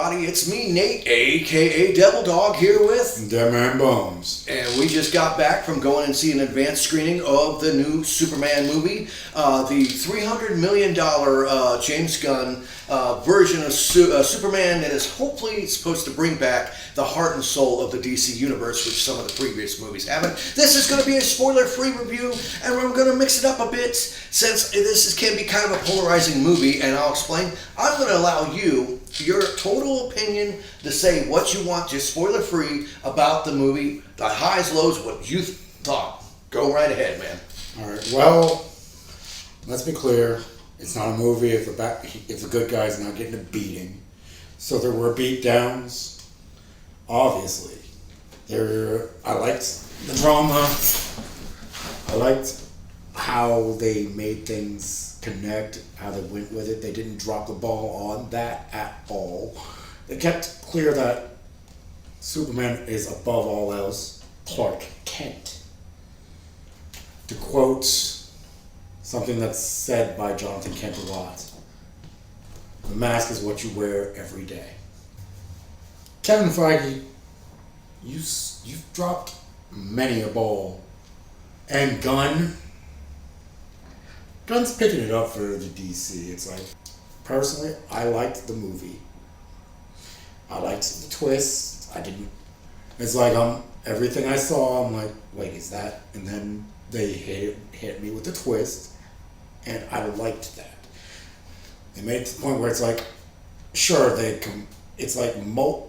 everybody. It's me, Nate, aka Devil Dog, here with Dead Man Bones. And we just got back from going and seeing an advanced screening of the new Superman movie, the $300 million James Gunn version of Superman that is hopefully supposed to bring back the heart and soul of the DC universe, which some of the previous movies haven't. This is going to be a spoiler-free review, and we're going to mix it up a bit since can be kind of a polarizing movie, and I'll explain. I'm going to allow you your total opinion to say what you want, just spoiler-free, about the movie, the highs, lows, what you thought. Go right ahead, man. All right. Well, let's be clear. It's not a movie if the good guy's not getting a beating. So there were beatdowns. Obviously, I liked the drama. I liked how they made things connect, how they went with it. They didn't drop the ball on that at all. They kept clear that Superman is above all else Clark Kent. To quote something that's said by Jonathan Kent a lot, the mask is what you wear every day. Kevin Feige, you've dropped many a ball. And Gunn's picking it up for the DC. It's like, personally, I liked the movie. I liked the twist. It's like, everything I saw, I'm like, wait, is that? And then they hit me with the twist, and I liked that. They made it to the point where it's like, sure, it's like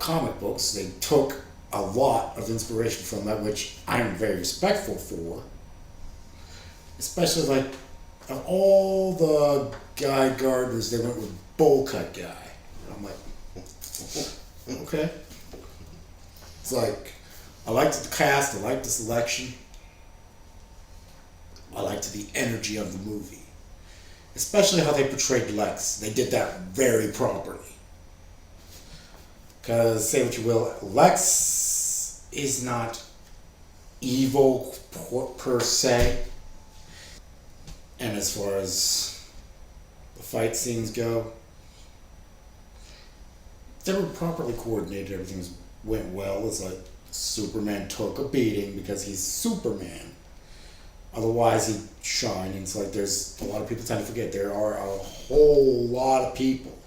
comic books. They took a lot of inspiration from that, which I am very respectful for. Especially like, of all the Guy Gardners, they went with bowl cut guy. And I'm like, okay. It's like, I liked the cast, I liked the selection. I liked the energy of the movie. Especially how they portrayed Lex. They did that very properly. Because, say what you will, Lex is not evil per se. And as far as the fight scenes go, they were properly coordinated. Everything went well. It's like Superman took a beating because he's Superman. Otherwise, he'd shine. And it's like there's a lot of people tend to forget there are a whole lot of people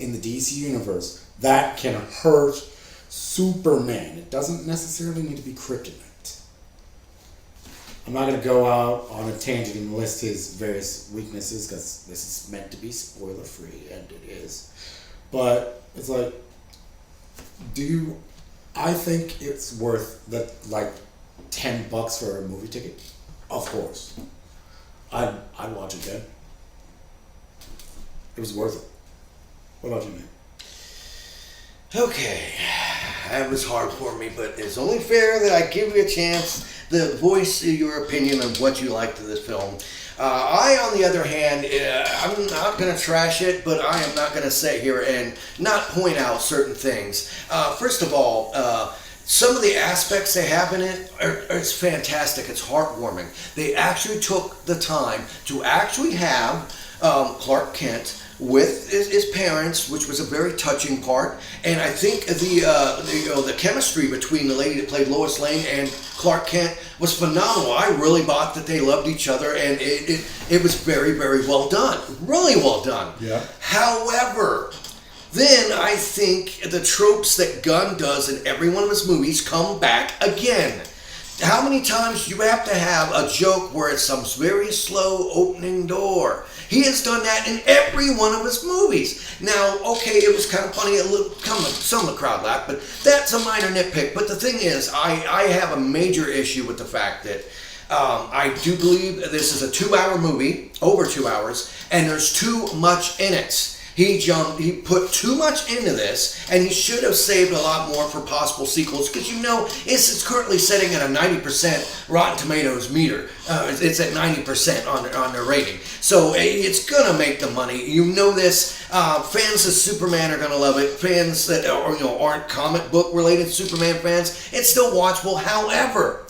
in the DC universe that can hurt Superman. It doesn't necessarily need to be kryptonite. I'm not going to go out on a tangent and list his various weaknesses because this is meant to be spoiler free, and it is. But it's like, I think it's worth that, like, $10 for a movie ticket? Of course. I'd watch it then. It was worth it. What about you, man? Okay, that was hard for me, but it's only fair that I give you a chance to voice your opinion on what you liked of this film. I, on the other hand, I'm not going to trash it, but I am not going to sit here and not point out certain things. First of all, some of the aspects they have in it it's fantastic. It's heartwarming. They actually took the time to actually have Clark Kent with his parents, which was a very touching part, and I think the chemistry between the lady that played Lois Lane and Clark Kent was phenomenal. I really bought that they loved each other, and it was very, very well done, really well done. Yeah. However, then I think the tropes that Gunn does in every one of his movies come back again. How many times do you have to have a joke where it's some very slow opening door? He has done that in every one of his movies. Now, okay, it was kind of funny, some of the crowd laughed, but that's a minor nitpick. But the thing is, I have a major issue with the fact that I do believe this is a 2-hour movie, over 2 hours, and there's too much in it. He put too much into this, and he should have saved a lot more for possible sequels, because it's currently sitting at a 90% Rotten Tomatoes meter. It's at 90% on their rating. So it's going to make the money. You know this. Fans of Superman are going to love it. Fans that aren't comic book related Superman fans, it's still watchable. However,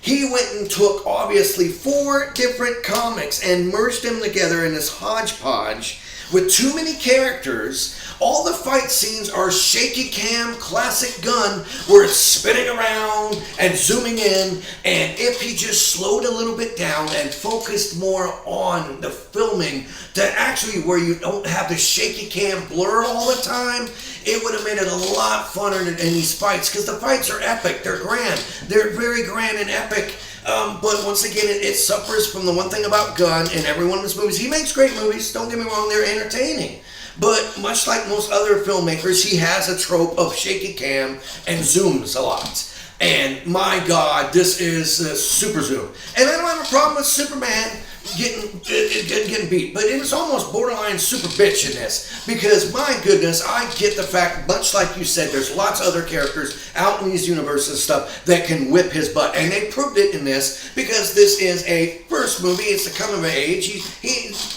He went and took, obviously, 4 different comics and merged them together in this hodgepodge with too many characters. All the fight scenes are shaky cam, classic Gunn, where it's spinning around and zooming in. And if he just slowed a little bit down and focused more on the filming to actually where you don't have the shaky cam blur all the time, it would have made it a lot funner in these fights, because the fights are epic. They're grand. They're very grand and epic. But once again, it suffers from the one thing about Gunn in every one of his movies. He makes great movies, don't get me wrong, they're entertaining. But much like most other filmmakers, he has a trope of shaky cam and zooms a lot. And my God, this is a super zoom. And I don't have a problem with Superman getting beat, but it was almost borderline super bitch in this, because my goodness, I get the fact, much like you said, there's lots of other characters out in these universes and stuff that can whip his butt, and they proved it in this, because this is a first movie. It's the coming of age.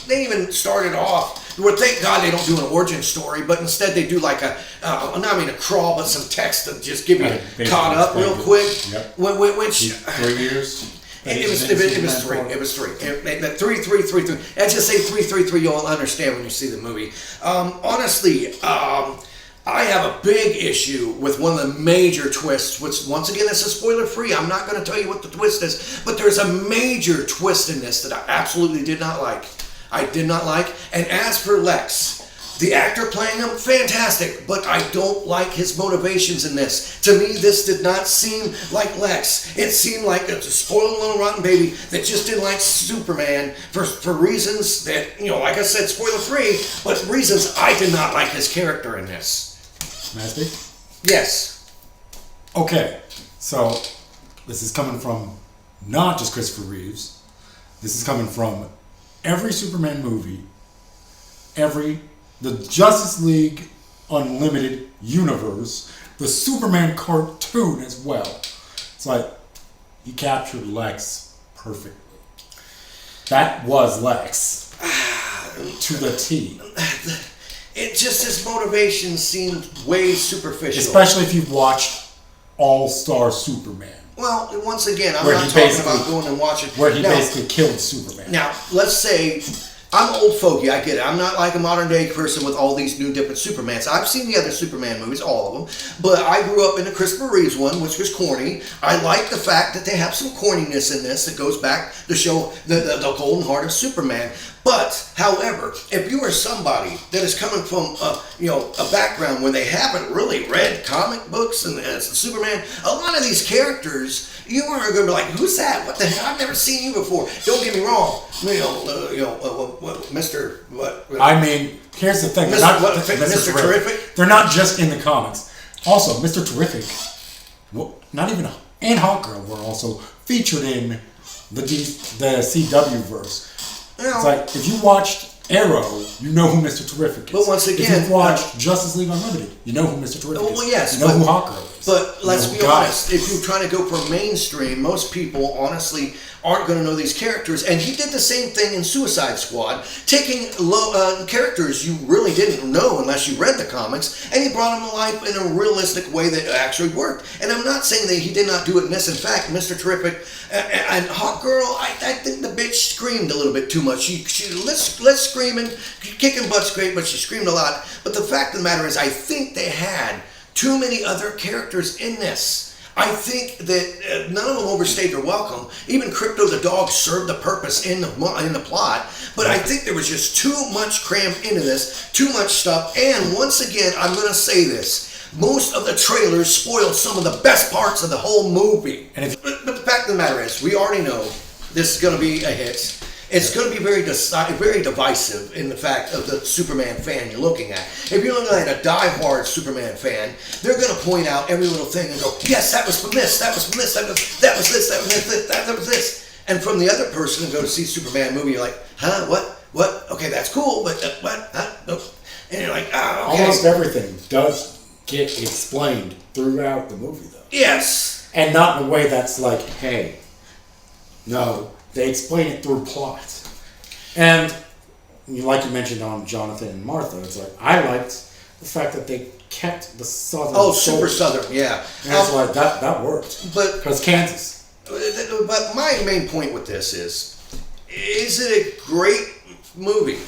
They even started off. Well, thank God they don't do an origin story, but instead they do like a crawl, but some text to just give you caught up real quick. Yep. Which 3 years. It was three. It was three. Three. I just say 3. You'll understand when you see the movie. Honestly, I have a big issue with one of the major twists, which once again, this is spoiler free. I'm not going to tell you what the twist is, but there's a major twist in this that I absolutely did not like. And as for Lex, the actor playing him, fantastic, but I don't like his motivations in this. To me, this did not seem like Lex. It seemed like a spoiled little rotten baby that just didn't like Superman for reasons that, like I said, spoiler free, but reasons I did not like his character in this. May I speak? Yes. Okay, so this is coming from not just Christopher Reeves. This is coming from every Superman movie, the Justice League Unlimited universe, the Superman cartoon as well. It's like, he captured Lex perfectly. That was Lex to the T. It just, his motivation seemed way superficial. Especially if you've watched All-Star Superman. Well, once again, I'm not talking about going and watching. Where he basically killed Superman. Now, let's say, I'm old fogey, I get it. I'm not like a modern day person with all these new different Supermans. I've seen the other Superman movies, all of them, but I grew up in the Christopher Reeves one, which was corny. I like the fact that they have some corniness in this that goes back to show the golden heart of Superman. But, however, if you are somebody that is coming from a background where they haven't really read comic books and Superman, a lot of these characters, you are going to be like, who's that? What the hell? I've never seen you before. Don't get me wrong. Mr. What? I mean, here's the thing. Mr. Terrific? They're not just in the comics. Also, Mr. Terrific, and Hawkgirl were also featured in the CW verse. It's like, if you watched Arrow, you know who Mr. Terrific is. But once again, if you've watched Justice League Unlimited, you know who Mr. Terrific is. Well, yes, you know who Hawkgirl is. But let's be honest, if you're trying to go for mainstream, most people honestly aren't going to know these characters. And he did the same thing in Suicide Squad, taking characters you really didn't know unless you read the comics, and he brought them to life in a realistic way that actually worked. And I'm not saying that he did not do it in this. In fact, Mr. Terrific and Hawkgirl, I think the bitch screamed a little bit too much. She let's screaming, kicking butt straight, but she screamed a lot. But the fact of the matter is, I think they had too many other characters in this. I think that none of them overstayed their welcome. Even Crypto the dog served the purpose in the plot. But I think there was just too much crammed into this, too much stuff. And once again, I'm going to say this. Most of the trailers spoiled some of the best parts of the whole movie. But the fact of the matter is, we already know this is going to be a hit. It's going to be very divisive in the fact of the Superman fan you're looking at. If you're looking at a die-hard Superman fan, they're going to point out every little thing and go, yes, that was from this, that was from this, that was this, that was this. And from the other person who go to see Superman movie, you're like, huh, what? Okay, that's cool, but what? Huh? Nope. And you're like, oh, okay. Almost everything does get explained throughout the movie, though. Yes. And not in a way that's like, hey, no. They explain it through plot. And like you mentioned on Jonathan and Martha, it's like, I liked the fact that they kept the southern. Oh, super southern, yeah. And that's why that worked. But because Kansas. But my main point with this is it a great movie?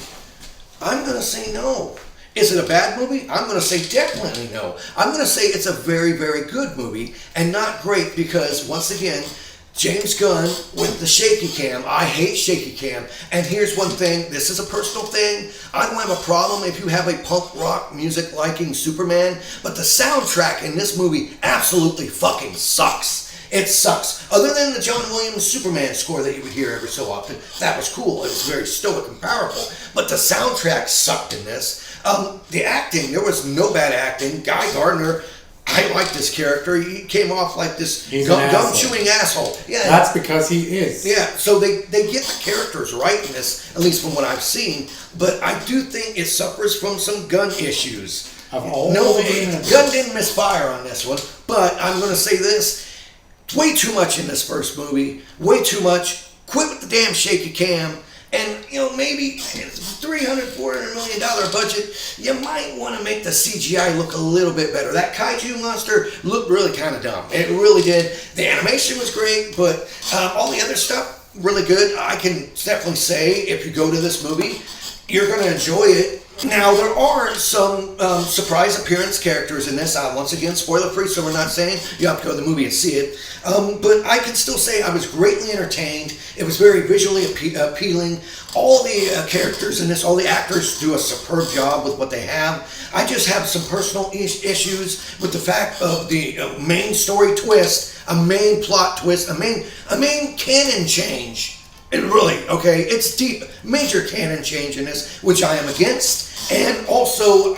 I'm going to say no. Is it a bad movie? I'm going to say definitely no. I'm going to say it's a very, very good movie and not great because, once again, James Gunn with the shaky cam. I hate shaky cam. And here's one thing. This is a personal thing. I don't have a problem if you have a punk rock music liking Superman, but the soundtrack in this movie absolutely fucking sucks. It sucks. Other than the John Williams Superman score that you would hear every so often, that was cool. It was very stoic and powerful. But the soundtrack sucked in this. The acting, there was no bad acting. Guy Gardner, I like this character. He came off like this gum-chewing asshole. Yeah, that's because he is. Yeah, so they get the characters right in this, at least from what I've seen. But I do think it suffers from some Gunn issues. Gunn didn't misfire on this one. But I'm going to say this. Way too much in this first movie. Way too much. Quit with the damn shaky cam. And, maybe $300-400 million budget, you might want to make the CGI look a little bit better. That kaiju monster looked really kind of dumb. It really did. The animation was great, but all the other stuff, really good. I can definitely say, if you go to this movie, you're going to enjoy it. Now, there are some surprise appearance characters in this. Once again, spoiler-free, so we're not saying you have to go to the movie and see it. But I can still say I was greatly entertained. It was very visually appealing. All the characters in this, all the actors do a superb job with what they have. I just have some personal issues with the fact of the main story twist, a main plot twist, a main canon change. It really, okay, it's deep, major canon change in this, which I am against. And also,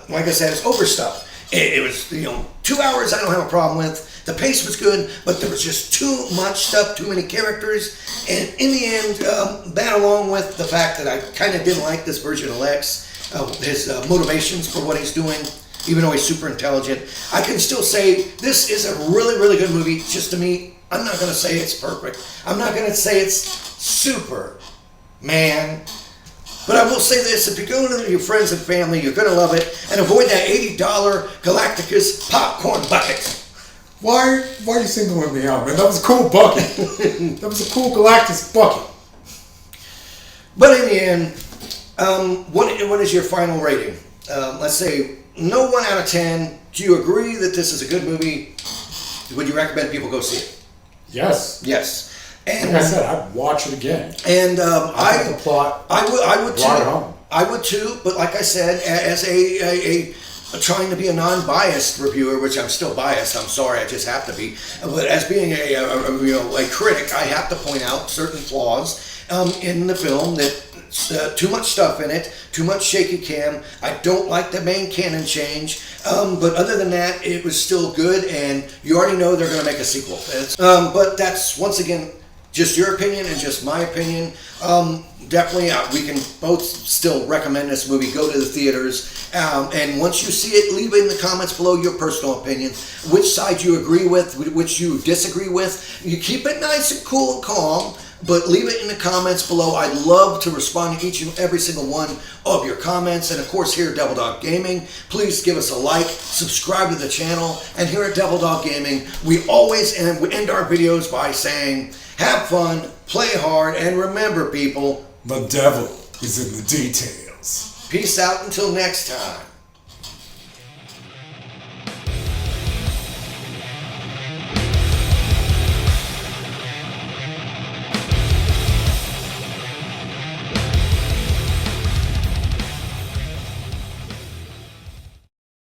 like I said, it's overstuffed. It was, 2 hours I don't have a problem with. The pace was good, but there was just too much stuff, too many characters. And in the end, that along with the fact that I kind of didn't like this version of Lex, his motivations for what he's doing, even though he's super intelligent, I can still say this is a really, really good movie. Just to me, I'm not going to say it's perfect. I'm not going to say it's super, man. But I will say this, if you're going to your friends and family, you're going to love it. And avoid that $80 Galacticus popcorn bucket. Why are you singling me out, man? That was a cool bucket. That was a cool Galactus bucket. But in the end, what is your final rating? Let's say, no 1 out of 10. Do you agree that this is a good movie? Would you recommend people go see it? Yes. Yes. And like I said, I'd watch it again. And I the plot. I would too. Home. I would too. But like I said, as a trying to be a non-biased reviewer, which I'm still biased. I'm sorry, I just have to be. But as being a critic, I have to point out certain flaws in the film. That too much stuff in it, too much shaky cam. I don't like the main canon change. But other than that, it was still good, and you already know they're going to make a sequel. But that's, once again, just your opinion and just my opinion. Definitely, we can both still recommend this movie. Go to the theaters. And once you see it, leave in the comments below your personal opinion. Which side you agree with, which you disagree with. You keep it nice and cool and calm, but leave it in the comments below. I'd love to respond to each and every single one of your comments. And of course, here at Devil Dog Gaming, please give us a like, subscribe to the channel. And here at Devil Dog Gaming, we always end our videos by saying, have fun, play hard, and remember, people, the devil is in the details. Peace out until next time.